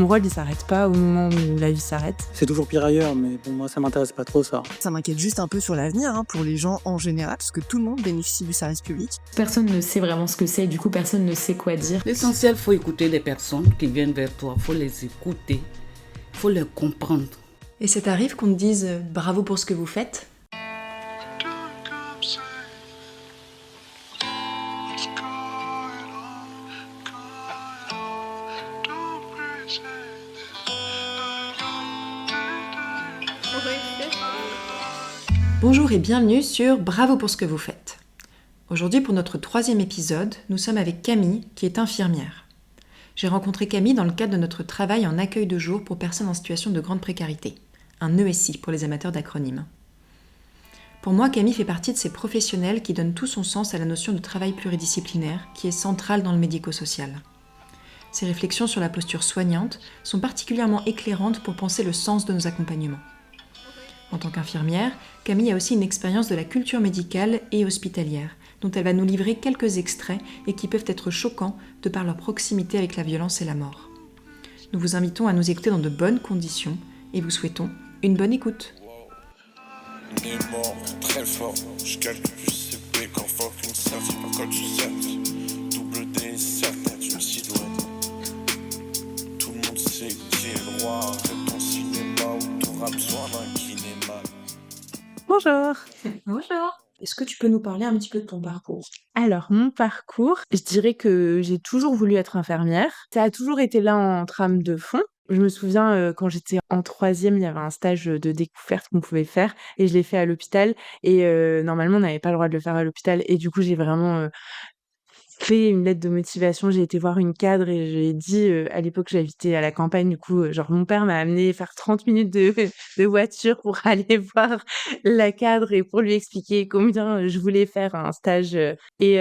Mon rôle, il s'arrête pas au moment où la vie s'arrête. C'est toujours pire ailleurs, mais bon, moi, ça m'intéresse pas trop, ça. Ça m'inquiète juste un peu sur l'avenir, pour les gens en général, parce que tout le monde bénéficie du service public. Personne ne sait vraiment ce que c'est, et du coup, personne ne sait quoi dire. L'essentiel, faut écouter les personnes qui viennent vers toi, faut les écouter, faut les comprendre. Et ça t'arrive qu'on te dise bravo pour ce que vous faites ? Bonjour et bienvenue sur Bravo pour ce que vous faites. Aujourd'hui, pour notre 3e épisode, nous sommes avec Camille, qui est infirmière. J'ai rencontré Camille dans le cadre de notre travail en accueil de jour pour personnes en situation de grande précarité, un ESI pour les amateurs d'acronymes. Pour moi, Camille fait partie de ces professionnels qui donnent tout son sens à la notion de travail pluridisciplinaire, qui est centrale dans le médico-social. Ses réflexions sur la posture soignante sont particulièrement éclairantes pour penser le sens de nos accompagnements. En tant qu'infirmière, Camille a aussi une expérience de la culture médicale et hospitalière, dont elle va nous livrer quelques extraits et qui peuvent être choquants de par leur proximité avec la violence et la mort. Nous vous invitons à nous écouter dans de bonnes conditions et vous souhaitons une bonne écoute. Né mort, très fort, je calcule du CP quand fuck une certif, quand tu certes, double D, certaine, une silhouette. Tout le monde sait qui est le roi, arrête ton cinéma ou t'auras besoin d'un kinéma. Bonjour. Bonjour. Est-ce que tu peux nous parler un petit peu de ton parcours ? Alors, mon parcours, je dirais que j'ai toujours voulu être infirmière. Ça a toujours été là en trame de fond. Je me souviens, quand j'étais en 3e, il y avait un stage de découverte qu'on pouvait faire et je l'ai fait à l'hôpital et normalement, on n'avait pas le droit de le faire à l'hôpital et du coup, j'ai vraiment, fait une lettre de motivation. J'ai été voir une cadre et je lui ai dit, à l'époque, j'habitais à la campagne, du coup, genre mon père m'a amenée faire 30 minutes de voiture pour aller voir la cadre et pour lui expliquer combien je voulais faire un stage, et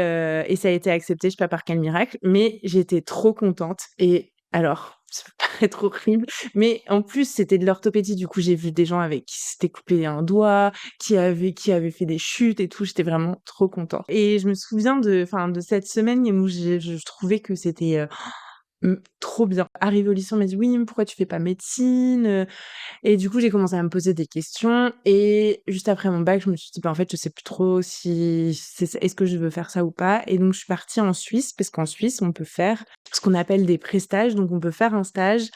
ça a été accepté, je sais pas par quel miracle, mais j'étais trop contente et alors, ça peut paraître horrible, mais en plus, c'était de l'orthopédie. Du coup, j'ai vu des gens avec qui s'étaient coupé un doigt, qui avaient fait des chutes et tout. J'étais vraiment trop contente. Et je me souviens de cette semaine où je trouvais que c'était trop bien. Arrivée au lycée, on m'a dit oui, mais pourquoi tu fais pas médecine? Et du coup, j'ai commencé à me poser des questions. Et juste après mon bac, je me suis dit, bah, en fait, je sais plus trop si est-ce que je veux faire ça ou pas. Et donc, je suis partie en Suisse, parce qu'en Suisse, on peut faire ce qu'on appelle des pré-stages. Donc, on peut faire un stage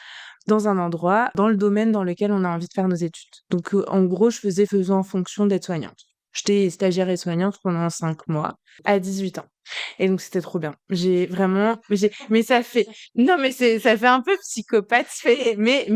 dans un endroit, dans le domaine dans lequel on a envie de faire nos études. Donc, en gros, je faisais en fonction d'être soignante. J'étais stagiaire et soignante pendant 5 mois, à 18 ans. Et donc, c'était trop bien. J'ai vraiment, mais ça fait, non, mais ça fait un peu psychopathe, mais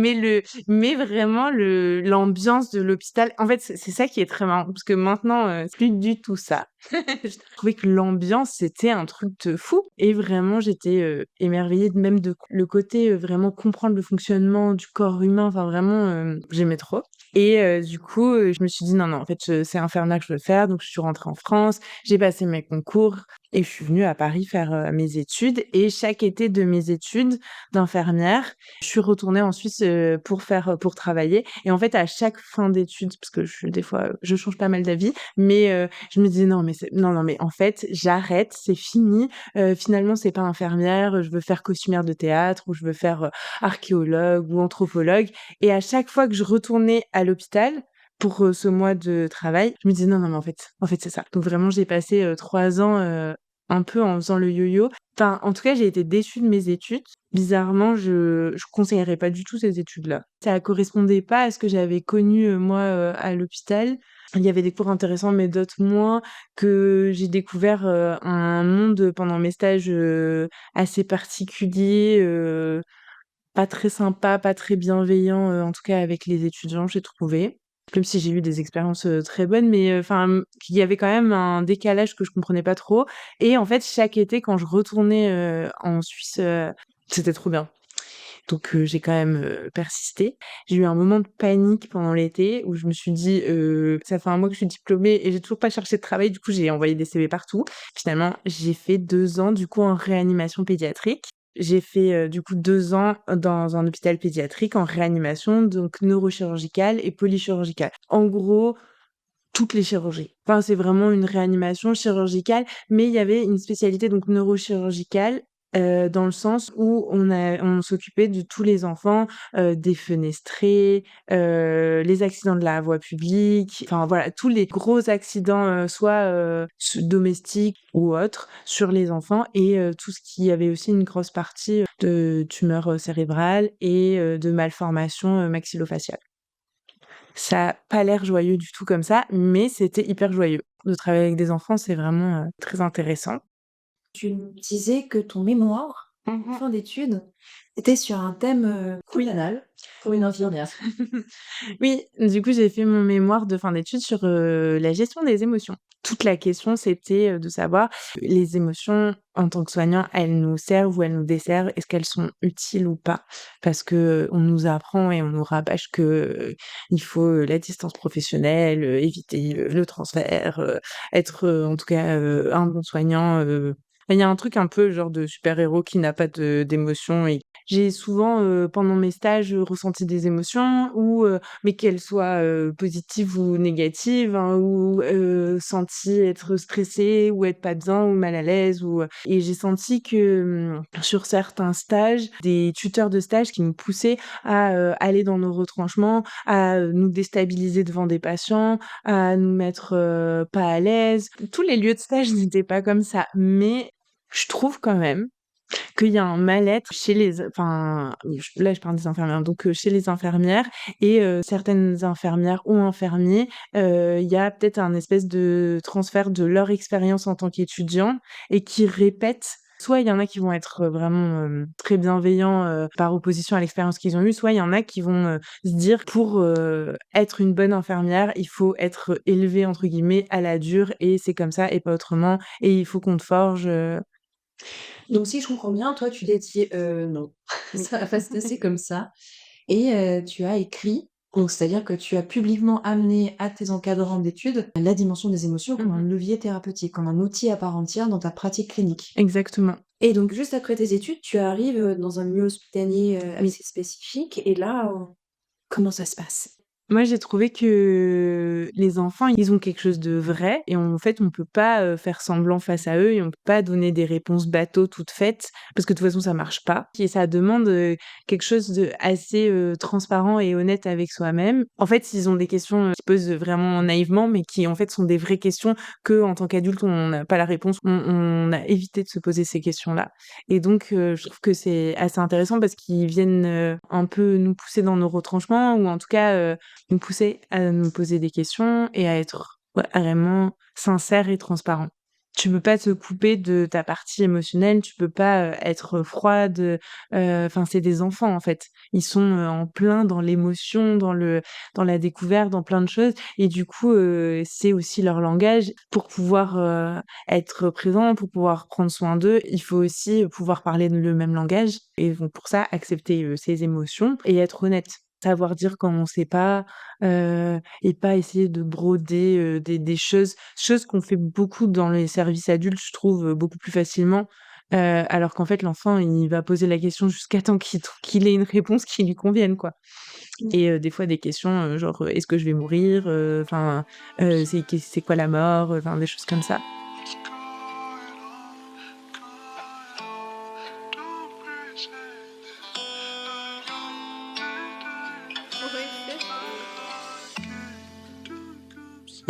vraiment l'ambiance de l'hôpital. En fait, c'est ça qui est très marrant, parce que maintenant, c'est plus du tout ça. Je trouvais que l'ambiance, c'était un truc de fou. Et vraiment, j'étais émerveillée même de le côté vraiment comprendre le fonctionnement du corps humain. Enfin, vraiment, j'aimais trop. Et du coup, je me suis dit, non, en fait, c'est infernal que je veux faire. Donc, je suis rentrée en France, j'ai passé mes concours et je suis venue à Paris faire mes études. Et chaque été de mes études d'infirmière, je suis retournée en Suisse pour travailler. Et en fait, à chaque fin d'études, parce que des fois, je change pas mal d'avis, mais je me disais, non, mais en fait, j'arrête, c'est fini. Finalement, c'est pas infirmière, je veux faire costumière de théâtre ou je veux faire archéologue ou anthropologue. Et à chaque fois que je retournais à l'hôpital pour ce mois de travail, je me disais non, mais en fait, c'est ça. Donc vraiment, j'ai passé 3 ans un peu en faisant le yo-yo. Enfin, en tout cas, j'ai été déçue de mes études. Bizarrement, je conseillerais pas du tout ces études-là. Ça correspondait pas à ce que j'avais connu, moi, à l'hôpital. Il y avait des cours intéressants, mais d'autres moins, que j'ai découvert un monde pendant mes stages assez particulier, pas très sympa, pas très bienveillant, en tout cas avec les étudiants, j'ai trouvé. Même si j'ai eu des expériences très bonnes, mais il y avait quand même un décalage que je comprenais pas trop. Et en fait, chaque été, quand je retournais en Suisse, c'était trop bien. Donc j'ai quand même persisté. J'ai eu un moment de panique pendant l'été où je me suis dit ça fait 1 mois que je suis diplômée et j'ai toujours pas cherché de travail. Du coup, j'ai envoyé des CV partout. Finalement, j'ai fait 2 ans du coup en réanimation pédiatrique. J'ai fait du coup 2 ans dans un hôpital pédiatrique en réanimation, donc neurochirurgicale et polychirurgicale. En gros, toutes les chirurgies. Enfin, c'est vraiment une réanimation chirurgicale, mais il y avait une spécialité donc neurochirurgicale dans le sens où on s'occupait de tous les enfants, défenestrés, les accidents de la voie publique, enfin voilà, tous les gros accidents, soit, domestiques ou autres sur les enfants et tout ce qui avait aussi une grosse partie, de tumeurs, cérébrales et de malformations, maxillofaciales. Ça a pas l'air joyeux du tout comme ça, mais c'était hyper joyeux. De travailler avec des enfants, c'est vraiment, très intéressant. Tu me disais que ton mémoire, fin d'études, était sur un thème, anal pour une infirmière. Oui, du coup, j'ai fait mon mémoire de fin d'études sur, la gestion des émotions. Toute la question, c'était, de savoir les émotions en tant que soignant, elles nous servent ou elles nous desservent? Est-ce qu'elles sont utiles ou pas? Parce que on nous apprend et on nous rabâche que, il faut, la distance professionnelle, éviter, le transfert, être, en tout cas, un bon soignant, il y a un truc un peu genre de super-héros qui n'a pas d'émotions et j'ai souvent, pendant mes stages, ressenti des émotions ou mais qu'elles soient, positives ou négatives, hein, ou senti être stressée ou être pas bien ou mal à l'aise ou et j'ai senti que, sur certains stages, des tuteurs de stage qui nous poussaient à, aller dans nos retranchements, à, nous déstabiliser devant des patients, à nous mettre, pas à l'aise. Tous les lieux de stage n'étaient pas comme ça, mais je trouve quand même qu'il y a un mal-être chez les enfin, là, je parle des infirmières, donc chez les infirmières et certaines infirmières ou infirmiers, il y a peut-être un espèce de transfert de leur expérience en tant qu'étudiants et qui répètent. Soit il y en a qui vont être, vraiment, très bienveillants, par opposition à l'expérience qu'ils ont eue, soit il y en a qui vont, se dire: «Pour, être une bonne infirmière, il faut être, élevé entre guillemets «à la dure» et c'est comme ça et pas autrement et il faut qu'on te forge», Donc si je comprends bien, toi, tu t'es dit: non, Oui. ça va pas se passer comme ça» et tu as écrit, donc c'est-à-dire que tu as publiquement amené à tes encadrants d'études la dimension des émotions comme un levier thérapeutique, comme un outil à part entière dans ta pratique clinique. Exactement. Et donc juste après tes études, tu arrives, dans un milieu hospitalier, assez spécifique et là, comment ça se passe? Moi, j'ai trouvé que les enfants, ils ont quelque chose de vrai et en fait, on peut pas, faire semblant face à eux et on peut pas donner des réponses bateau toutes faites parce que de toute façon, ça marche pas et ça demande, quelque chose de assez, transparent et honnête avec soi-même. En fait, ils ont des questions, qui posent vraiment naïvement, mais qui, en fait, sont des vraies questions que en tant qu'adulte, on n'a pas la réponse. On a évité de se poser ces questions-là et donc je trouve que c'est assez intéressant parce qu'ils viennent, un peu nous pousser dans nos retranchements ou en tout cas, nous pousser à nous poser des questions et à être, ouais, vraiment sincère et transparent. Tu peux pas te couper de ta partie émotionnelle, tu peux pas, être froide, enfin, c'est des enfants, en fait. Ils sont, en plein dans l'émotion, dans la découverte, dans plein de choses et du coup, c'est aussi leur langage. Pour pouvoir, être présent, pour pouvoir prendre soin d'eux, il faut aussi, pouvoir parler le même langage et donc pour ça, accepter, ses émotions et être honnête. Savoir dire quand on sait pas, et pas essayer de broder, des choses qu'on fait beaucoup dans les services adultes, je trouve, beaucoup plus facilement, alors qu'en fait, l'enfant, il va poser la question jusqu'à temps qu'il ait une réponse qui lui convienne, quoi et des fois des questions, genre, «Est-ce que je vais mourir?» Enfin, «C'est quoi la mort?» Enfin, des choses comme ça.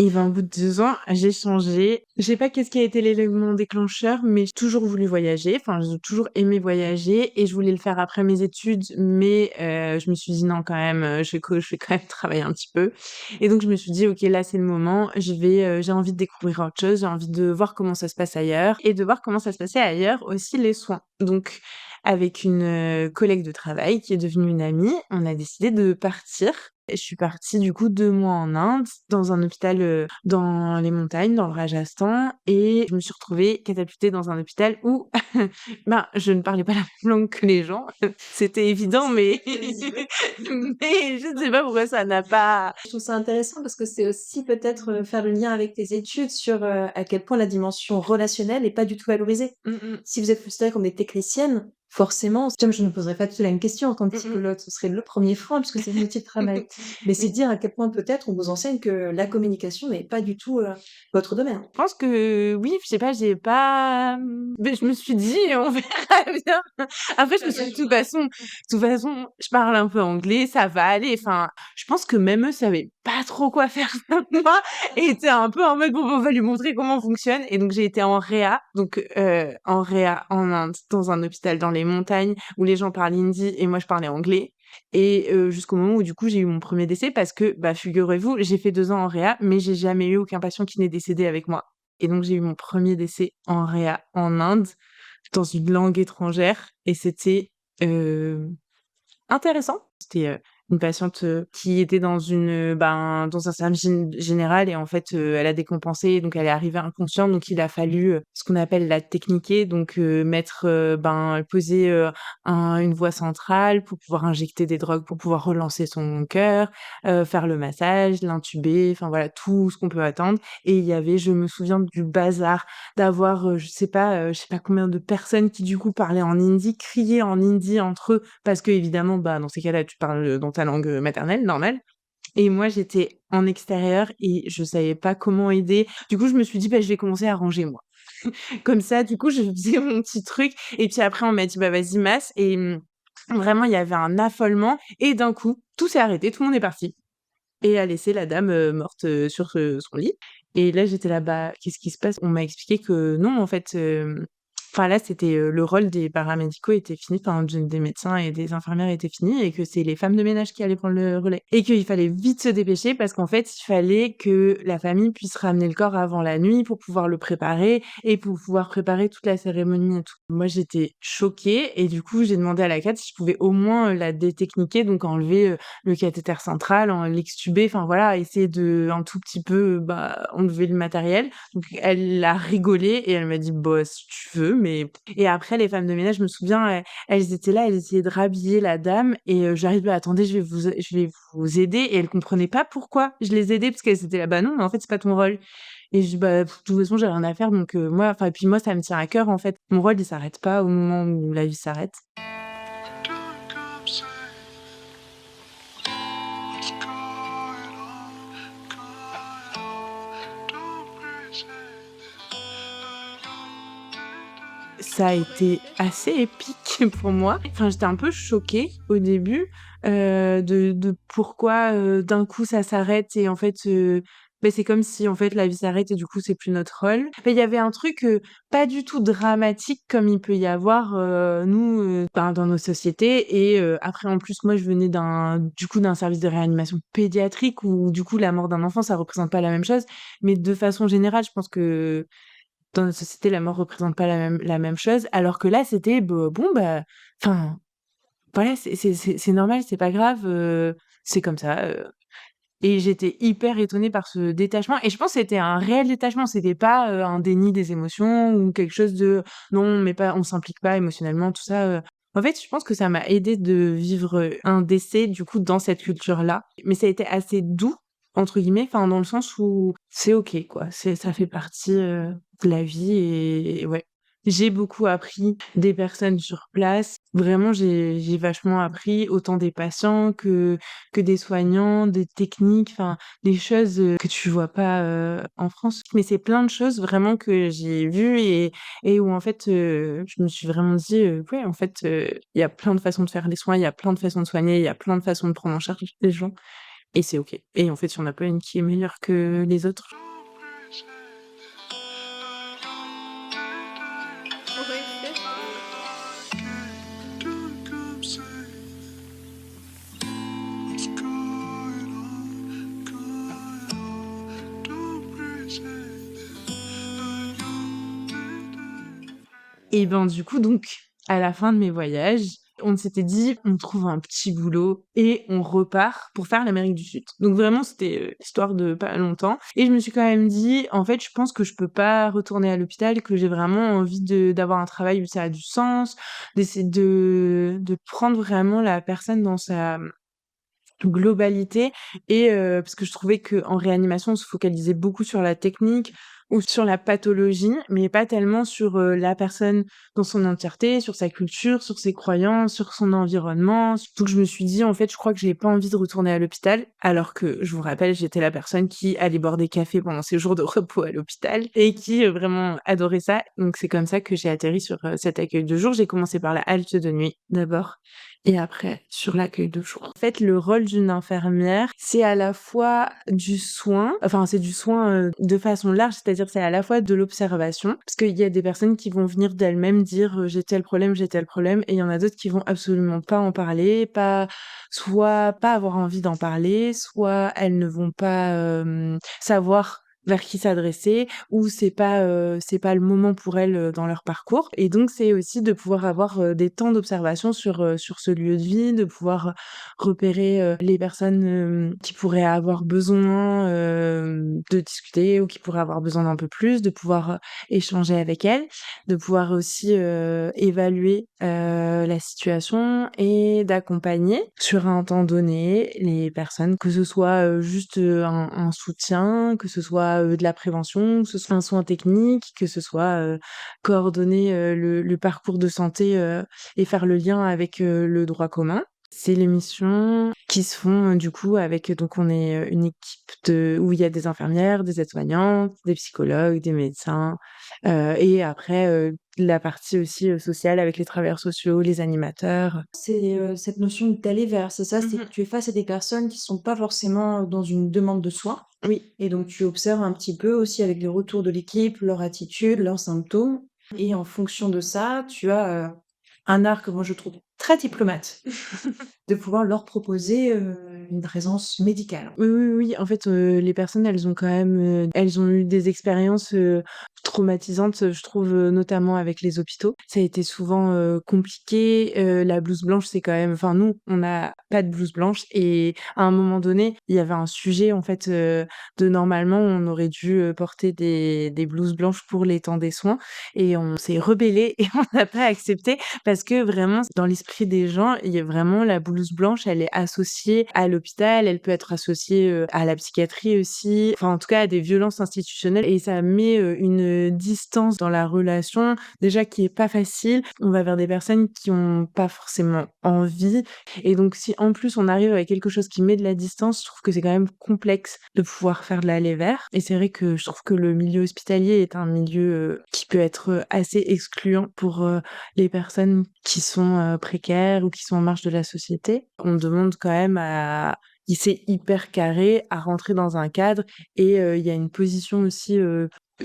Et ben, au bout de 2 ans, j'ai changé. Je sais pas qu'est-ce qui a été l'élément déclencheur, mais j'ai toujours voulu voyager. Enfin, j'ai toujours aimé voyager et je voulais le faire après mes études, mais je me suis dit: «Non, quand même, je vais quand même travailler un petit peu» et donc je me suis dit: «OK, là, c'est le moment. J'ai envie de découvrir autre chose. J'ai envie de voir comment ça se passe ailleurs et de voir comment ça se passait ailleurs aussi les soins». Donc avec une, collègue de travail qui est devenue une amie, on a décidé de partir. Et je suis partie du coup 2 mois en Inde, dans un hôpital, dans les montagnes, dans le Rajasthan et je me suis retrouvée catapultée dans un hôpital où, ben, je ne parlais pas la même langue que les gens. C'était évident, mais mais je ne sais pas pourquoi ça n'a pas Je trouve ça intéressant parce que c'est aussi peut-être, faire le lien avec tes études sur, à quel point la dimension relationnelle est pas du tout valorisée. mmh mh. Si vous êtes considérées comme des techniciennes, forcément, comme je ne poserai pas toute la même question en tant que Mmh mh. psychologue, ce serait le premier frein puisque c'est le métier de travail. Mais c'est Oui. dire à quel point peut-être on vous enseigne que la communication n'est pas du tout, votre domaine. Je pense que oui, je sais pas, j'ai pas, mais je me suis dit: «On verra bien». Après je me suis dit: «De toute façon, je parle un peu anglais, ça va aller». Enfin, je pense que même eux savaient pas trop quoi faire de moi et étaient un peu en mode: «Bon, on va lui montrer comment on fonctionne» et donc j'ai été en réa, donc en réa en Inde, dans un hôpital dans les montagnes où les gens parlent hindi et moi je parlais anglais et jusqu'au moment où du coup j'ai eu mon premier décès parce que, bah, figurez-vous, j'ai fait 2 ans en réa, mais j'ai jamais eu aucun patient qui n'est décédé avec moi et donc j'ai eu mon premier décès en réa en Inde, dans une langue étrangère et c'était, heu, intéressant. C'était, une patiente, qui était dans un service général et en fait, elle a décompensé, donc elle est arrivée inconsciente, donc il a fallu, ce qu'on appelle la techniquer, donc mettre, poser, une voie centrale pour pouvoir injecter des drogues, pour pouvoir relancer son cœur, faire le massage, l'intuber, enfin voilà, tout ce qu'on peut attendre et il y avait, je me souviens du bazar, d'avoir, je sais pas combien de personnes qui du coup parlaient en hindi, criaient en hindi entre eux parce qu'évidemment, bah, dans ces cas-là, tu parles, dans ta langue, maternelle, normale et moi, j'étais en extérieur et je savais pas comment aider. Du coup, je me suis dit: «Bah, je vais commencer à ranger moi». Comme ça, du coup, je faisais mon petit truc et puis après on m'a dit: «Bah, vas-y masse» et vraiment il y avait un affolement et d'un coup, tout s'est arrêté, tout le monde est parti et a laissé la dame, morte, sur son lit et là, j'étais là: «Bah, qu'est-ce qui se passe?» On m'a expliqué que non, en fait, enfin là, c'était, le rôle des paramédicaux était fini, enfin des médecins et des infirmières était fini et que c'est les femmes de ménage qui allaient prendre le relais et qu'il fallait vite se dépêcher parce qu'en fait, il fallait que la famille puisse ramener le corps avant la nuit pour pouvoir le préparer et pour pouvoir préparer toute la cérémonie et tout. Moi, j'étais choquée et du coup, j'ai demandé à la cadre si je pouvais au moins, la détechniquer, donc enlever, le cathéter central, l'extuber, enfin voilà, essayer de un tout petit peu, enlever le matériel. Donc elle a rigolé et elle m'a dit: «Bah, si tu veux, mais» et après les femmes de ménage, je me souviens, elles étaient là, elles essayaient de rhabiller la dame et j'arrive: «Bah, attendez, je vais vous aider» et elles comprenaient pas pourquoi je les aidais parce qu'elles étaient là: «Bah non, mais en fait, c'est pas ton rôle» et je dis: «Bah, de toute façon, j'ai rien à faire donc moi» enfin et puis moi, ça me tient à cœur, en fait. Mon rôle, il s'arrête pas au moment où la vie s'arrête. Ça a été assez épique pour moi. Enfin, j'étais un peu choquée au début, de pourquoi, d'un coup ça s'arrête et en fait, c'est comme si en fait la vie s'arrête et du coup c'est plus notre rôle. Il y avait un truc, pas du tout dramatique comme il peut y avoir, nous, dans nos sociétés et après en plus moi je venais d'un service de réanimation pédiatrique où du coup la mort d'un enfant ça représente pas la même chose. Mais de façon générale, je pense que dans notre société, la mort représente pas la même chose, alors que là, c'était bon, enfin, voilà, c'est normal, c'est pas grave, c'est comme ça, et j'étais hyper étonnée par ce détachement et je pense que c'était un réel détachement, c'était pas, un déni des émotions ou quelque chose de: «Non, mais pas on s'implique pas émotionnellement», tout ça, En fait, je pense que ça m'a aidée de vivre, un décès, du coup, dans cette culture-là, mais ça a été assez «doux» entre guillemets, enfin, dans le sens où c'est OK, quoi. Ça fait partie, de la vie et ouais. J'ai beaucoup appris des personnes sur place. Vraiment, j'ai vachement appris, autant des patients que des soignants, des techniques, enfin, des choses, que tu vois pas, en France. Mais c'est plein de choses vraiment que j'ai vues et où en fait, je me suis vraiment dit, «Ouais, en fait, il y a plein de façons de faire les soins, il y a plein de façons de soigner, il y a plein de façons de prendre en charge les gens et c'est OK». Et en fait, il y en a pas une qui est meilleure que les autres. Et ben, du coup, donc, à la fin de mes voyages, on s'était dit: «On trouve un petit boulot et on repart pour faire l'Amérique du Sud». Donc vraiment, c'était, l'histoire de pas longtemps et je me suis quand même dit: «En fait, je pense que je peux pas retourner à l'hôpital, que j'ai vraiment envie d'avoir un travail où ça a du sens, d'essayer de prendre vraiment la personne dans sa globalité» et parce que je trouvais qu'en réanimation, on se focalisait beaucoup sur la technique, ou sur la pathologie, mais pas tellement sur, la personne dans son entièreté, sur sa culture, sur ses croyances, sur son environnement. Donc je me suis dit: «En fait, je crois que j'ai pas envie de retourner à l'hôpital», alors que je vous rappelle, j'étais la personne qui allait boire des cafés pendant ses jours de repos à l'hôpital et qui, vraiment adorait ça. Donc c'est comme ça que j'ai atterri sur, cet accueil de jour. J'ai commencé par la halte de nuit d'abord et après sur l'accueil de jour. En fait, le rôle d'une infirmière, c'est à la fois du soin, enfin c'est du soin, de façon large, c'est-à-dire c'est à la fois de l'observation, parce qu'il y a des personnes qui vont venir d'elles-mêmes dire, «J'ai tel problème, j'ai tel problème» et il y en a d'autres qui vont absolument pas en parler, soit pas avoir envie d'en parler, soit elles ne vont pas, savoir vers qui s'adresser ou c'est pas le moment pour elles, dans leur parcours et donc c'est aussi de pouvoir avoir, des temps d'observation sur ce lieu de vie, de pouvoir repérer, les personnes, qui pourraient avoir besoin, de discuter ou qui pourraient avoir besoin d'un peu plus, de pouvoir, échanger avec elles, de pouvoir aussi, évaluer, la situation et d'accompagner sur un temps donné les personnes, que ce soit, juste, un soutien, que ce soit, de la prévention, que ce soit un soin technique, que ce soit, coordonner, le parcours de santé, et faire le lien avec, le droit commun. C'est les missions qui se font, du coup avec donc on est, une équipe où il y a des infirmières, des aides-soignantes, des psychologues, des médecins, et après, la partie aussi, sociale avec les travailleurs sociaux, les animateurs. C'est, cette notion d'aller vers, c'est ça? C'est Mmh. que tu es face à des personnes qui sont pas forcément dans une demande de soins Oui. et donc tu observes un petit peu aussi avec les retours de l'équipe, leur attitude, leurs symptômes et en fonction de ça, tu as, un art que moi je trouve très diplomate de pouvoir leur proposer, une présence médicale. Oui, oui, oui. En fait, les personnes, elles ont quand même, elles ont eu des expériences, traumatisantes, je trouve, notamment avec les hôpitaux. Ça a été souvent, compliqué. La blouse blanche, c'est quand même enfin nous, on n'a pas de blouse blanche et à un moment donné, il y avait un sujet en fait, de normalement, on aurait dû, porter des blouses blanches pour les temps des soins et on s'est rebellés et on n'a pas accepté parce que vraiment dans l'esprit des gens, il y a vraiment la blouse blanche, elle est associée à l'hôpital, elle peut être associée, à la psychiatrie aussi, enfin en tout cas à des violences institutionnelles et ça met, une distance dans la relation, déjà qui est pas facile. On va vers des personnes qui ont pas forcément envie et donc si en plus on arrive avec quelque chose qui met de la distance, je trouve que c'est quand même complexe de pouvoir faire de l'aller vers et c'est vrai que je trouve que le milieu hospitalier est un milieu, qui peut être, assez excluant pour, les personnes qui sont, précaires ou qui sont en marge de la société. On demande quand même à c'est hyper carré, à rentrer dans un cadre et il y a une position aussi,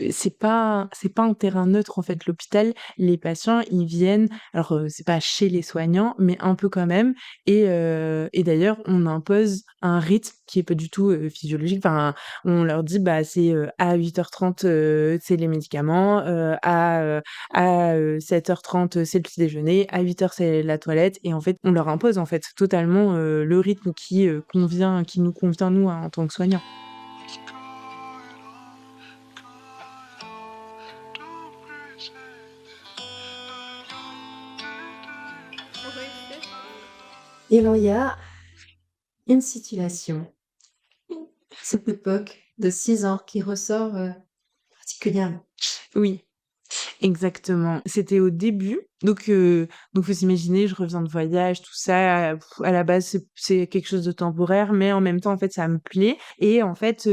c'est pas un terrain neutre en fait. L'hôpital, les patients, ils viennent alors, c'est pas chez les soignants, mais un peu quand même et d'ailleurs, on impose un rythme qui est pas du tout, physiologique. Enfin, on leur dit: «Bah, c'est, à 8h30, c'est les médicaments, à 7h30, c'est le petit déjeuner, à 8h, c'est la toilette» et en fait, on leur impose, en fait, totalement, le rythme qui nous convient nous, en tant que soignants. Et alors il y a une situation, cette époque de 6 ans qui ressort, particulièrement. Oui. Exactement. C'était au début, donc faut s'imaginer, je reviens de voyage, tout ça, à la base, c'est quelque chose de temporaire, mais en même temps, en fait, ça me plaît et en fait,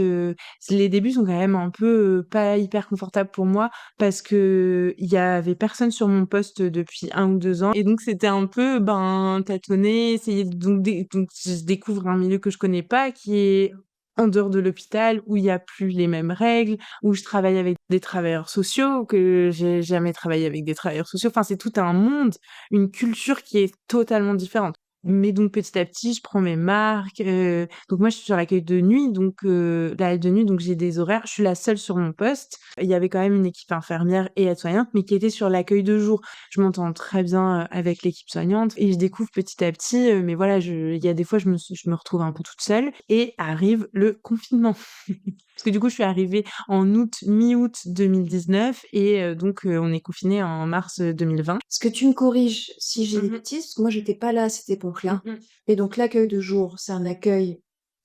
les débuts sont quand même un peu, pas hyper confortables pour moi parce qu'il y avait personne sur mon poste depuis 1 ou 2 ans et donc c'était un peu, ben, tâtonner, essayer donc je découvre un milieu que je connais pas, qui est en dehors de l'hôpital, où il y a plus les mêmes règles, où je travaille avec des travailleurs sociaux, que j'ai jamais travaillé avec des travailleurs sociaux. Enfin, c'est tout un monde, une culture qui est totalement différente. Mais donc petit à petit, je prends mes marques, donc moi je suis sur l'accueil de nuit, donc la de nuit, donc j'ai des horaires. Je suis la seule sur mon poste. Il y avait quand même une équipe infirmière et aide-soignante, mais qui était sur l'accueil de jour. Je m'entends très bien, avec l'équipe soignante et je découvre petit à petit, mais voilà, il y a des fois, je me retrouve un peu toute seule et arrive le confinement. Parce que du coup, je suis arrivée en août, mi-août 2019 et donc on est confinés en mars, 2020. Est-ce que tu me corriges si j'ai des Mmh mh. bêtises? Parce que moi j'étais pas là à cette époque-là Mmh mh. et donc l'accueil de jour, c'est un accueil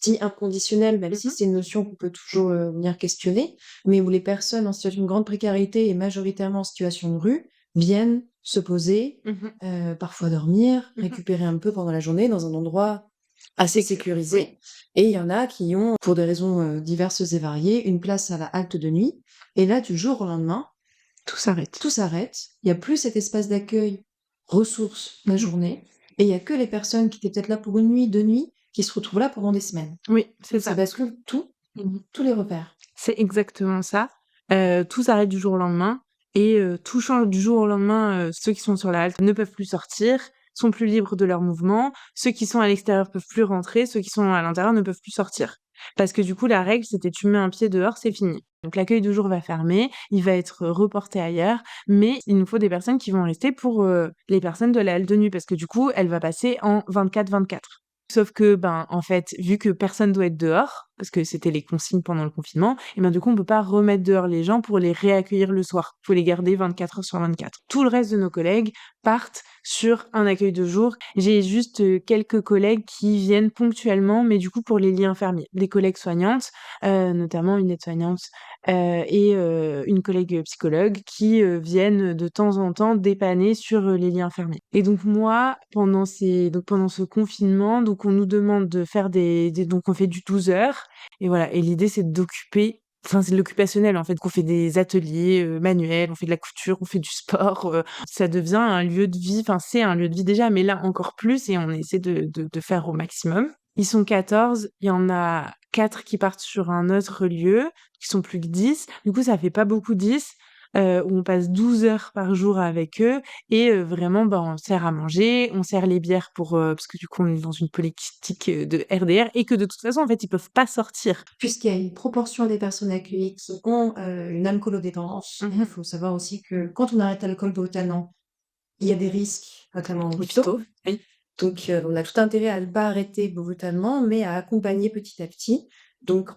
dit inconditionnel, même si c'est une notion qu'on peut toujours venir questionner, mais où les personnes en situation de grande précarité et majoritairement en situation de rue viennent se poser, parfois dormir, récupérer un peu pendant la journée dans un endroit assez sécurisé. Et il y en a qui ont, pour des raisons diverses et variées, une place à la halte de nuit. Et là, du jour au lendemain, Tout s'arrête. tout s'arrête. Il n'y a plus cet espace d'accueil, ressources la journée. Et il n'y a que les personnes qui étaient peut-être là pour une nuit, 2 nuits, qui se retrouvent là pendant des semaines. Oui, c'est Ça ça. bascule tous les repères. C'est exactement ça. Tout s'arrête du jour au lendemain et tout change du jour au lendemain. Ceux qui sont sur la halte ne peuvent plus sortir, sont plus libres de leurs mouvements. Ceux qui sont à l'extérieur peuvent plus rentrer. Ceux qui sont à l'intérieur ne peuvent plus sortir. Parce que du coup, la règle, c'était tu mets un pied dehors, c'est fini. Donc l'accueil de jour va fermer, il va être reporté ailleurs, mais il nous faut des personnes qui vont rester pour les personnes de la halte de nuit, parce que du coup, elle va passer en 24-24. Sauf que, en fait, vu que personne doit être dehors, parce que c'était les consignes pendant le confinement, et du coup, on peut pas remettre dehors les gens pour les réaccueillir le soir. Faut les garder 24 heures sur 24. Tout le reste de nos collègues partent sur un accueil de jour. J'ai juste quelques collègues qui viennent ponctuellement, mais du coup, pour les lits infirmiers. Des collègues soignantes, notamment une aide-soignante, et une collègue psychologue qui viennent de temps en temps dépanner sur les lits infirmiers. Et donc moi, pendant ce confinement, donc on nous demande de faire donc on fait du 12 heures, et voilà. Et l'idée, c'est d'occuper, c'est de l'occupationnel en fait, qu'on fait des ateliers manuels, on fait de la couture, on fait du sport, ça devient un lieu de vie, c'est un lieu de vie déjà, mais là encore plus, et on essaie de faire au maximum. Ils sont 14, il y en a 4 qui partent sur un autre lieu, qui sont plus que 10. Du coup, ça fait pas beaucoup 10, où on passe 12 heures par jour avec eux, et vraiment, on sert à manger, on sert les bières pour parce que du coup, on est dans une politique de RDR, et que de toute façon, en fait, ils peuvent pas sortir. Puisqu'il y a une proportion des personnes accueillies qui ont une alcoolodépendance, il faut savoir aussi que quand on arrête l'alcool brutalement, il y a des risques, notamment au hôpitaux. Oui. Donc, on a tout intérêt à ne pas arrêter brutalement, mais à accompagner petit à petit. Donc,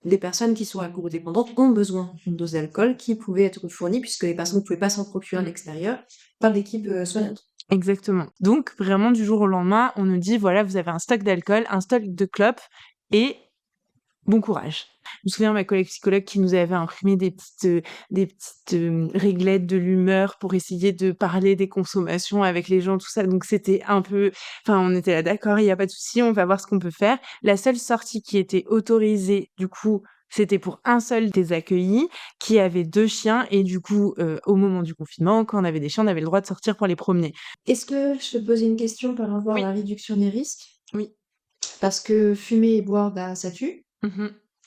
les personnes qui sont alcoolodépendantes ont besoin d'une dose d'alcool qui pouvait être fournie, puisque les personnes ne pouvaient pas s'en procurer à l'extérieur, par l'équipe soignante. Exactement. Donc, vraiment, du jour au lendemain, on nous dit, voilà, vous avez un stock d'alcool, un stock de clopes, et bon courage. Je me souviens, ma collègue psychologue qui nous avait imprimé des petites réglettes de l'humeur pour essayer de parler des consommations avec les gens, tout ça. Donc, c'était un peu... on était là, d'accord, il n'y a pas de souci, on va voir ce qu'on peut faire. La seule sortie qui était autorisée, du coup, c'était pour un seul des accueillis qui avait 2 chiens. Et du coup, au moment du confinement, quand on avait des chiens, on avait le droit de sortir pour les promener. Est-ce que je peux te poser une question par rapport à la réduction des risques? Oui. Parce que fumer et boire, ça tue.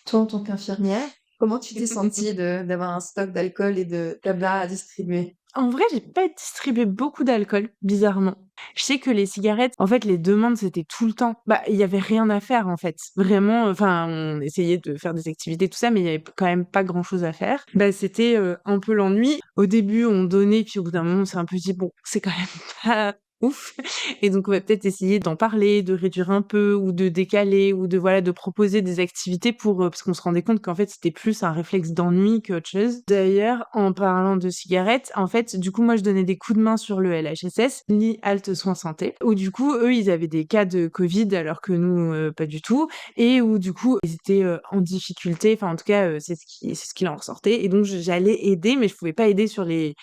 Toi, en tant qu'infirmière, comment tu t'es sentie d'avoir un stock d'alcool et de tabac à distribuer? En vrai, j'ai pas distribué beaucoup d'alcool, bizarrement. Je sais que les cigarettes, en fait, les demandes, c'était tout le temps. Il y avait rien à faire, en fait. Vraiment, on essayait de faire des activités, tout ça, mais il y avait quand même pas grand-chose à faire. C'était un peu l'ennui. Au début, on donnait, puis au bout d'un moment, on s'est un peu dit, bon, c'est quand même pas ouf. Et donc, on va peut-être essayer d'en parler, de réduire un peu, ou de décaler, ou de proposer des activités parce qu'on se rendait compte qu'en fait, c'était plus un réflexe d'ennui qu'autre chose. D'ailleurs, en parlant de cigarettes, en fait, du coup, moi, je donnais des coups de main sur le LHSS, lit halte soins santé, où du coup, eux, ils avaient des cas de Covid, alors que nous, pas du tout, et où du coup, ils étaient en difficulté, en tout cas, c'est ce qu'il en ressortait, et donc j'allais aider, mais je pouvais pas aider sur les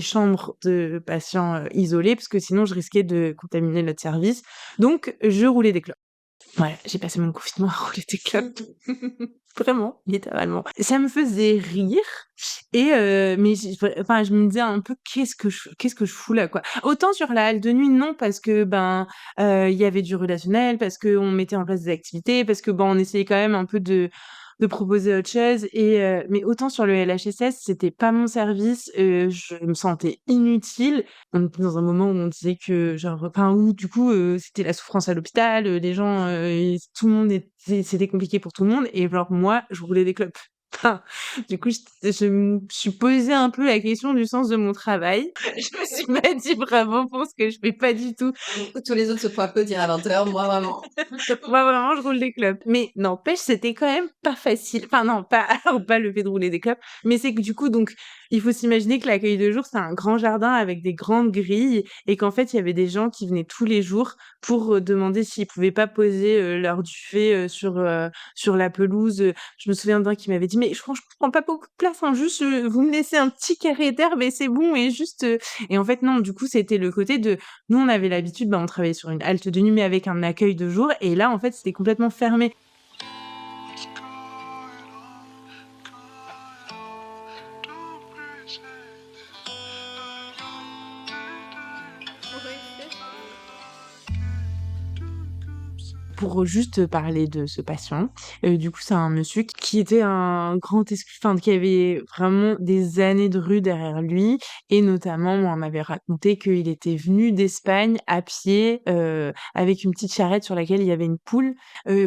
chambres de patients isolés, parce que sinon je risquais de contaminer notre service. Donc, je roulais des clopes. Voilà, j'ai passé mon confinement à rouler des clopes. Vraiment, littéralement. Ça me faisait rire, et mais je me disais un peu, qu'est-ce que je fous là, quoi. Autant sur la halle de nuit, non, parce que il y avait du relationnel, parce qu'on mettait en place des activités, parce que on essayait quand même un peu de proposer autre chose, et mais autant sur le LHSS, c'était pas mon service, je me sentais inutile. On était dans un moment où on disait que où du coup, c'était la souffrance à l'hôpital, les gens, tout le monde c'était compliqué pour tout le monde, et moi, je roulais des clopes. Enfin, du coup, je me suis posé un peu la question du sens de mon travail. Je me suis pas dit: «Bravo pour ce que je fais», pas du tout. Tous les autres se font applaudir à 20h, moi vraiment. Moi, vraiment, je roule des clopes. Mais n'empêche, c'était quand même pas facile. Enfin non, pas alors pas le fait de rouler des clopes, mais c'est que du coup, donc il faut s'imaginer que l'accueil de jour, c'est un grand jardin avec des grandes grilles et qu'en fait, il y avait des gens qui venaient tous les jours pour, demander s'ils pouvaient pas poser, leur duvet, sur la pelouse. Je me souviens d'un qui m'avait dit: «Mais franchement, je prends pas beaucoup de place, hein, juste, vous me laissez un petit carré d'herbe et c'est bon et juste, et en fait, non, du coup, c'était le côté de nous, on avait l'habitude, on travaillait sur une halte de nuit, mais avec un accueil de jour et là, en fait, c'était complètement fermé. Pour juste parler de ce patient, du coup, c'est un monsieur qui était un grand enfin, qui avait vraiment des années de rue derrière lui et notamment, on m'avait raconté qu'il était venu d'Espagne à pied, avec une petite charrette sur laquelle il y avait une poule.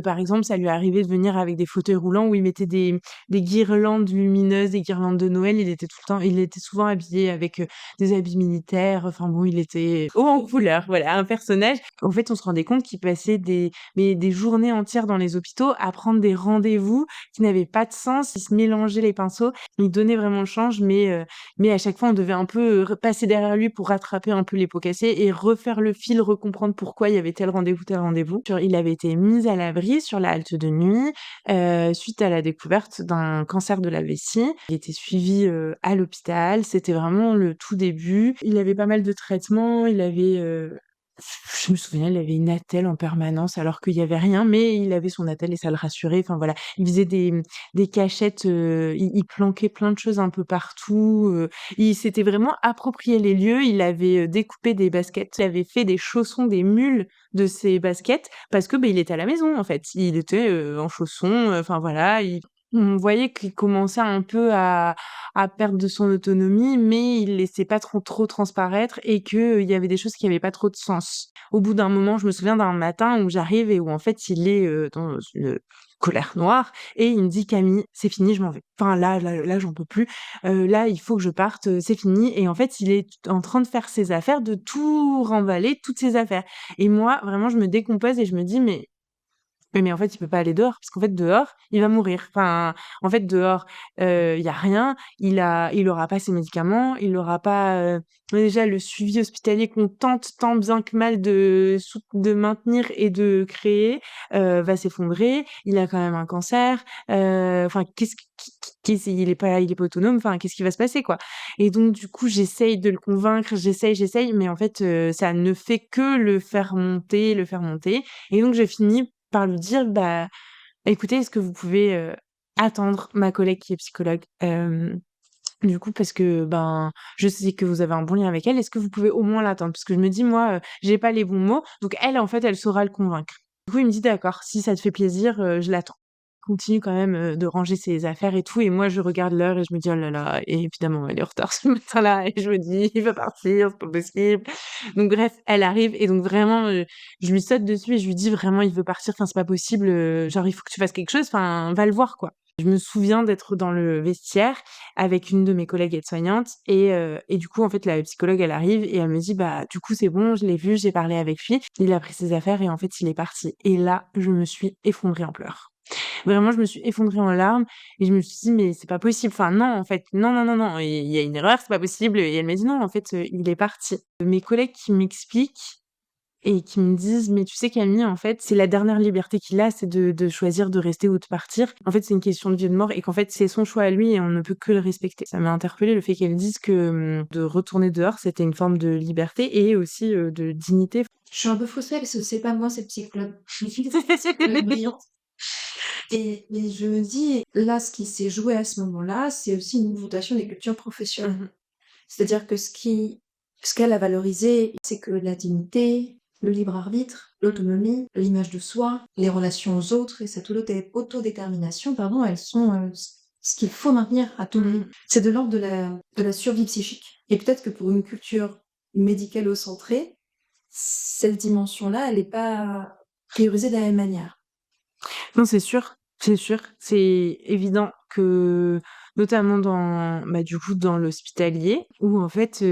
Par exemple, ça lui arrivait de venir avec des fauteuils roulants où il mettait des guirlandes lumineuses, des guirlandes de Noël. Il était souvent habillé avec, des habits militaires. Enfin bon, il était haut en couleur, voilà, un personnage. En fait, on se rendait compte qu'il passait des journées entières dans les hôpitaux à prendre des rendez-vous qui n'avaient pas de sens. Il se mélangeait les pinceaux. Il donnait vraiment le change, mais à chaque fois, on devait un peu, passer derrière lui pour rattraper un peu les pots cassés et refaire le fil, recomprendre pourquoi il y avait tel rendez-vous, tel rendez-vous. Il avait été mis à l'abri sur la halte de nuit, suite à la découverte d'un cancer de la vessie. Il était suivi, à l'hôpital. C'était vraiment le tout début. Il avait pas mal de traitements. Je me souviens, il avait une attelle en permanence alors qu'il y avait rien, mais il avait son attelle et ça le rassurait. Enfin voilà, il faisait des cachettes, il planquait plein de choses un peu partout, il s'était vraiment approprié les lieux. Il avait, découpé des baskets, il avait fait des chaussons, des mules de ses baskets parce que, il était à la maison, en fait. Il était, en chaussons, enfin voilà, on voyait qu'il commençait un peu à perdre de son autonomie, mais il laissait pas trop transparaître et que, il y avait des choses qui avaient pas trop de sens. Au bout d'un moment, je me souviens d'un matin où j'arrive et où en fait il est, dans une colère noire et il me dit: «Camille, c'est fini, je m'en vais. Enfin là, j'en peux plus. Là, il faut que je parte, c'est fini» et en fait, il est en train de faire ses affaires, de tout remballer, toutes ses affaires et moi, vraiment, je me décompose et je me dis: «Mais oui, mais en fait, il peut pas aller dehors parce qu'en fait, dehors, il va mourir. Enfin, en fait, dehors, il y a rien. Il aura pas ses médicaments, il aura pas, déjà le suivi hospitalier qu'on tente tant bien que mal de maintenir et de créer, va s'effondrer. Il a quand même un cancer, enfin, il est pas autonome, enfin, qu'est-ce qui va se passer, quoi? Et donc du coup, j'essaye de le convaincre, j'essaye, mais en fait, ça ne fait que le faire monter et donc je finis par lui dire: «Bah, écoutez, est-ce que vous pouvez, attendre ma collègue qui est psychologue, du coup parce que, je sais que vous avez un bon lien avec elle, est-ce que vous pouvez au moins l'attendre?» Parce que je me dis: «Moi, j'ai pas les bons mots, donc elle, en fait, elle saura le convaincre». Du coup, il me dit: «D'accord, si ça te fait plaisir, je l'attends». Continue quand même, de ranger ses affaires et tout et moi je regarde l'heure et je me dis: «Oh là là» et évidemment elle est en retard ce matin-là et je me dis: «Il va partir, c'est pas possible». Donc bref, elle arrive et donc vraiment, je lui saute dessus et je lui dis: «Vraiment il veut partir, enfin c'est pas possible, genre il faut que tu fasses quelque chose, enfin va le voir quoi». Je me souviens d'être dans le vestiaire avec une de mes collègues aides-soignantes et du coup en fait la psychologue elle arrive et elle me dit: «Bah du coup c'est bon, je l'ai vu, j'ai parlé avec lui, il a pris ses affaires et en fait il est parti» et là je me suis effondrée en pleurs. Vraiment, je me suis effondrée en larmes et je me suis dit: «Mais c'est pas possible, enfin non, en fait, non, non, non, non, il y a une erreur, c'est pas possible» et elle m'a dit: «Non, en fait, il est parti». Mes collègues qui m'expliquent et qui me disent: «Mais tu sais Camille, en fait, c'est la dernière liberté qu'il a, c'est de choisir de rester ou de partir. En fait, c'est une question de vie ou de mort et qu'en fait, c'est son choix à lui et on ne peut que le respecter». Ça m'a interpellée le fait qu'elles disent que, de retourner dehors, c'était une forme de liberté et aussi, de dignité. Je suis un peu frustrée parce que c'est pas moi cette psychologue. Brillante. Mais je me dis, là, ce qui s'est joué à ce moment-là, c'est aussi une mutation des cultures professionnelles. Mmh. C'est-à-dire que ce qu'elle a valorisé, c'est que la dignité, le libre arbitre, l'autonomie, l'image de soi, les relations aux autres et cette autodétermination, pardon, elles sont ce qu'il faut maintenir à tout prix. C'est de l'ordre de la survie psychique. Et peut-être que pour une culture médicalo-centrée, cette dimension-là, elle n'est pas priorisée de la même manière. Non, c'est sûr. C'est sûr, c'est évident que notamment dans du coup, dans l'hospitalier où en fait,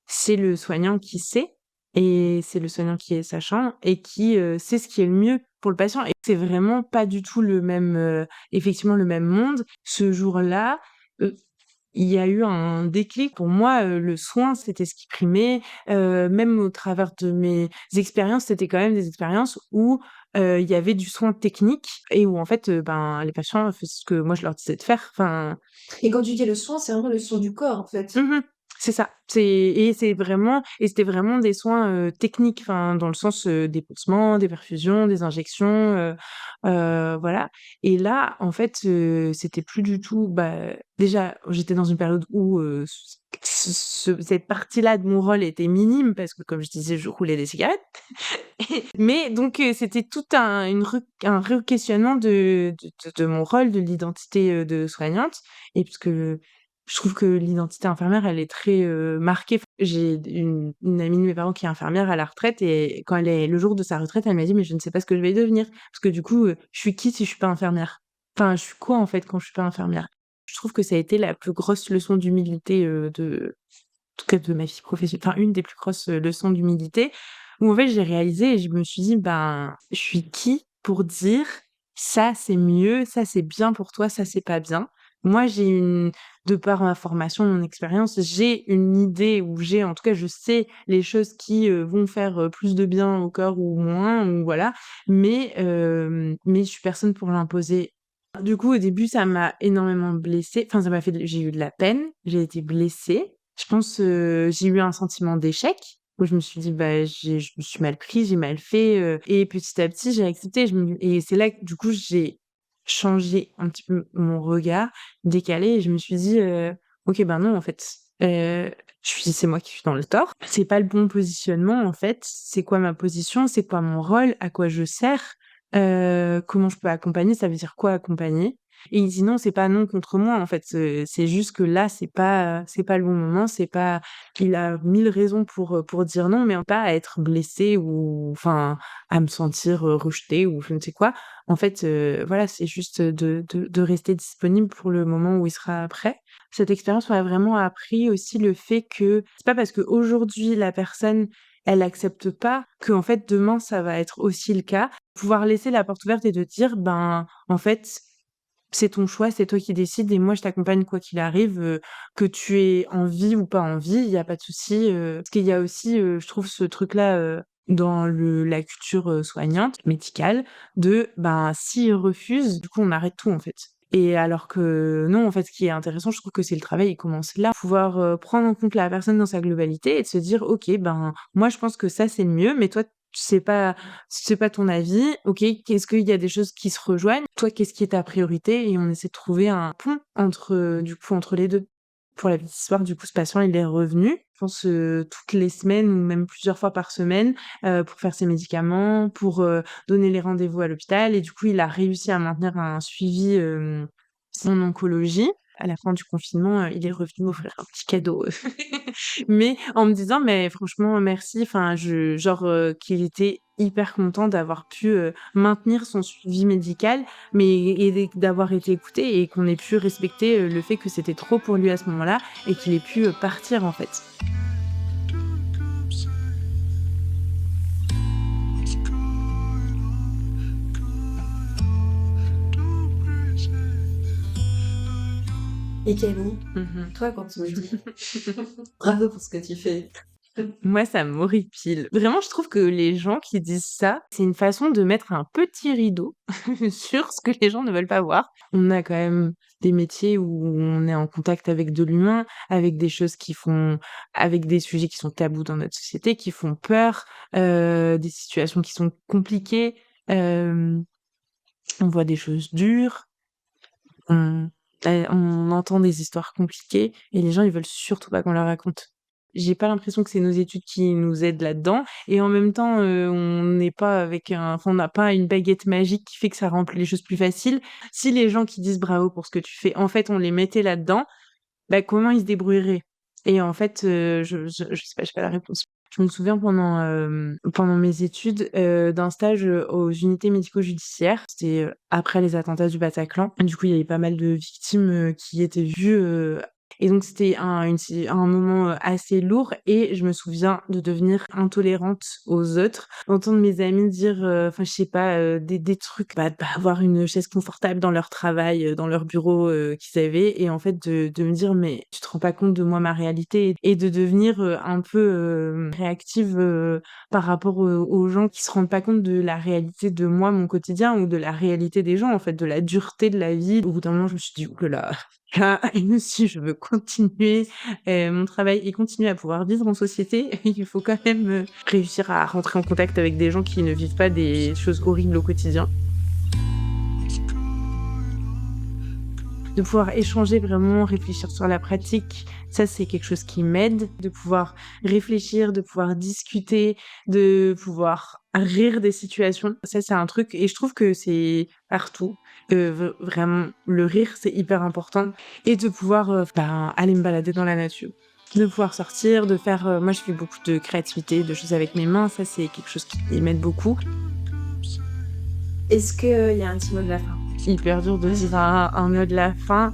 c'est le soignant qui sait et c'est le soignant qui est sachant et qui, sait ce qui est le mieux pour le patient et c'est vraiment pas du tout le même, effectivement le même monde. Ce jour-là, heu, il y a eu un déclic pour moi, le soin, c'était ce qui primait, même au travers de mes expériences, c'était quand même des expériences où, il y avait du soin technique et où en fait, les patients faisaient ce que moi je leur disais de faire. Enfin, Et quand tu dis le soin, c'est vraiment le soin du corps, en fait. mmh c'est ça. C'était vraiment des soins, techniques, enfin, dans le sens, des pansements, des perfusions, des injections, voilà et là, en fait, c'était plus du tout déjà, j'étais dans une période où, cette partie-là de mon rôle était minime parce que, comme je disais, je roulais des cigarettes. Mais donc c'était tout un re-questionnement de mon rôle, de l'identité, de soignante et puisque je trouve que l'identité infirmière, elle est très, marquée. J'ai une amie de mes parents qui est infirmière à la retraite et quand elle est le jour de sa retraite, elle m'a dit: «Mais je ne sais pas ce que je vais devenir parce que du coup, je suis qui si je suis pas infirmière? Enfin, je suis quoi en fait quand je suis pas infirmière?» Je trouve que ça a été la plus grosse leçon d'humilité, en tout cas de ma vie professionnelle, enfin une des plus grosses, leçons d'humilité où en fait j'ai réalisé et je me suis dit: je suis qui pour dire: "Ça c'est mieux, ça c'est bien pour toi, ça c'est pas bien"?» Moi de par ma formation, mon expérience, j'ai une idée ou j'ai en tout cas je sais les choses qui, vont faire, plus de bien au corps ou moins ou voilà, mais je suis personne pour l'imposer. Du coup, au début, ça m'a énormément blessée, enfin ça m'a fait j'ai eu de la peine, j'ai été blessée. Je pense, j'ai eu un sentiment d'échec où je me suis dit: je me suis mal pris, j'ai mal fait», et petit à petit, j'ai accepté. Et c'est là que, du coup, j'ai changé un petit peu mon regard, décalé et je me suis dit: «OK, non, en fait, c'est moi qui suis dans le tort. C'est pas le bon positionnement, en fait. C'est quoi ma position? C'est quoi mon rôle? À quoi je sers? Comment je peux accompagner?» Ça veut dire quoi accompagner? Et il dit: «Non, c'est pas non contre moi, en fait, c'est juste que là, c'est pas le bon moment, c'est pas». Il a 1000 raisons pour dire non, mais pas à être blessé ou enfin, à me sentir, rejetée ou je ne sais quoi. En fait, voilà, c'est juste, de rester disponible pour le moment où il sera prêt. Cette expérience m'a vraiment appris aussi le fait que c'est pas parce qu'aujourd'hui la personne, elle accepte pas, qu'en fait demain ça va être aussi le cas. Pouvoir laisser la porte ouverte et de dire: en fait, c'est ton choix, c'est toi qui décides et moi je t'accompagne quoi qu'il arrive, que tu aies envie ou pas envie, il y a pas de souci», parce qu'il y a aussi, je trouve ce truc-là, dans la culture, soignante, médicale, s'ils refusent, du coup on arrête tout en fait. Et alors que non, en fait, ce qui est intéressant, je trouve que c'est le travail, il commence là. Pouvoir, prendre en compte la personne dans sa globalité et de se dire: «OK, moi je pense que ça c'est le mieux, mais toi c'est pas ton avis. OK, qu'est-ce qu'il y a des choses qui se rejoignent? Toi, qu'est-ce qui est ta priorité?» Et on essaie de trouver un pont entre les 2. Pour la petite histoire, du coup, ce patient, il est revenu, je pense, toutes les semaines ou même plusieurs fois par semaine, pour faire ses médicaments, pour, donner les rendez-vous à l'hôpital et du coup, il a réussi à maintenir un suivi, en oncologie. À la fin du confinement, il est revenu m'offrir un petit cadeau, mais en me disant: «Mais franchement, merci», enfin, qu'il était hyper content d'avoir pu, maintenir son suivi médical, mais d'avoir été écouté et qu'on ait pu respecter, le fait que c'était trop pour lui à ce moment-là et qu'il ait pu, partir, en fait. Et Camille, Mmh. toi, quand tu me dis bravo pour ce que tu fais. Moi, ça m'horripile. Vraiment, je trouve que les gens qui disent ça, c'est une façon de mettre un petit rideau sur ce que les gens ne veulent pas voir. On a quand même des métiers où on est en contact avec de l'humain, avec des choses avec des sujets qui sont tabous dans notre société, qui font peur, des situations qui sont compliquées. Hem, on voit des choses dures, on on entend des histoires compliquées et les gens, ils veulent surtout pas qu'on leur raconte. J'ai pas l'impression que c'est nos études qui nous aident là-dedans et en même temps, on n'est pas on n'a pas une baguette magique qui fait que ça rend les choses plus faciles. Si les gens qui disent bravo pour ce que tu fais, en fait, on les mettait là-dedans, comment ils se débrouilleraient? Et en fait, je sais pas, j'ai pas la réponse. Je me souviens pendant mes études, d'un stage, aux unités médico-judiciaires. C'était, après les attentats du Bataclan. Du coup, il y avait pas mal de victimes, qui étaient vues, et donc c'était un moment, assez lourd et je me souviens de devenir intolérante aux autres, d'entendre mes amis dire, enfin je sais pas, des trucs, de pas avoir une chaise confortable dans leur travail, dans leur bureau, qu'ils avaient et en fait de me dire: «Mais tu te rends pas compte de moi, ma réalité?» et de devenir, un peu, réactive, par rapport aux gens qui se rendent pas compte de la réalité de moi, mon quotidien ou de la réalité des gens en fait, de la dureté de la vie. Au bout d'un moment, je me suis dit: «Ouh là là, là, si je veux continuer, mon travail et continuer à pouvoir vivre en société, il faut quand même, réussir à rentrer en contact avec des gens qui ne vivent pas des choses horribles au quotidien». De pouvoir échanger vraiment, réfléchir sur la pratique, ça c'est quelque chose qui m'aide. De pouvoir réfléchir, de pouvoir discuter, de pouvoir rire des situations, ça c'est un truc et je trouve que c'est partout. Vraiment, le rire c'est hyper important et de pouvoir, aller me balader dans la nature. De pouvoir sortir, de faire, moi je fais beaucoup de créativité, de choses avec mes mains, ça c'est quelque chose qui m'aide beaucoup. Est-ce qu'il y a un petit mot de la fin? Hyper dur de dire un mot de la fin.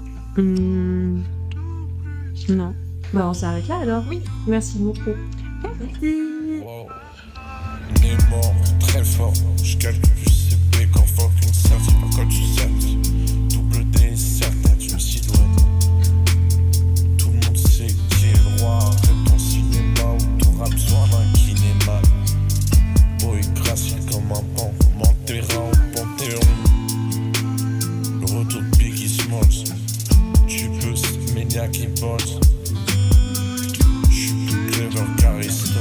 Non. Bah, on s'arrête là alors? Oui. Merci beaucoup. Wow. On est mort très fort. Je calcule plus CP qu'en fuck une certif par quand tu sais. Double D, certaine, une silhouette. Tout le monde sait qui est le roi. Arrête ton cinéma ou ton rap, soit d'un kinéma. Boy, gracile comme un pan. M'enterra au panthéon. Le retour de Biggie Smalls. Tu peux, Ménia qui bosse. J'suis plus clever, charisme.